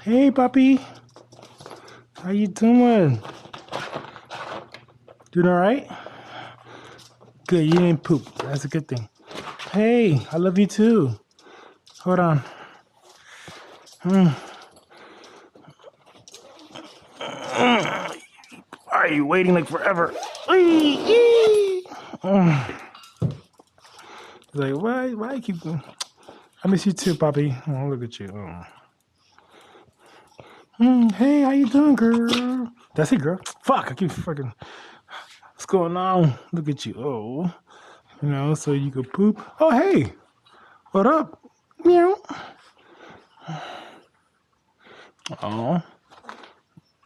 Hey, Papi. How you doing? Doing all right? Good, you didn't poop. That's a good thing. Hey, I love you too. Hold on. Why are you waiting like forever? He's like, why you keep... I miss you too, Papi. Oh, look at you. Hey, how you doing, girl? That's it, girl. Fuck, I keep fucking... What's going on? Look at you. Oh, you know, so you could poop. Oh, hey, what up? Meow. Oh,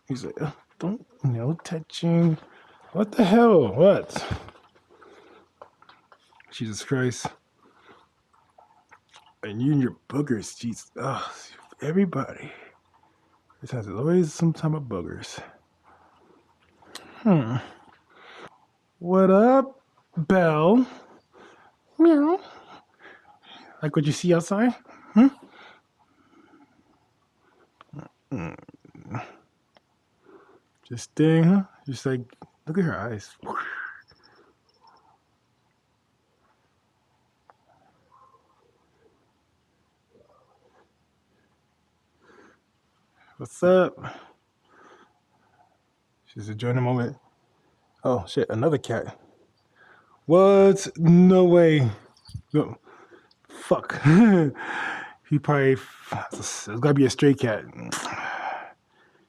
he's like, don't, no touching. What the hell? What? Jesus Christ. And you and your boogers, jeez. Oh, everybody. There's always some time of boogers. What up, Belle? Meow. Like what you see outside? Just staying, huh? Just like, look at her eyes. What's up? She's enjoying the moment. Oh, shit, another cat. What? No way. No. Fuck. He probably... It's gotta be a stray cat.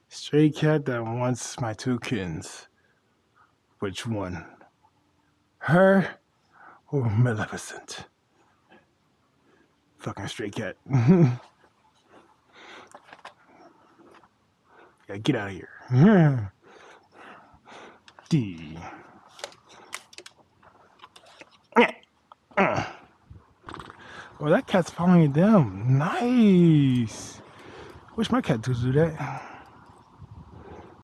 Stray cat that wants my two kittens. Which one? Her or Maleficent? Fucking stray cat. Yeah, get out of here. D. Oh, that cat's following you down. Nice. Wish my cat would do that.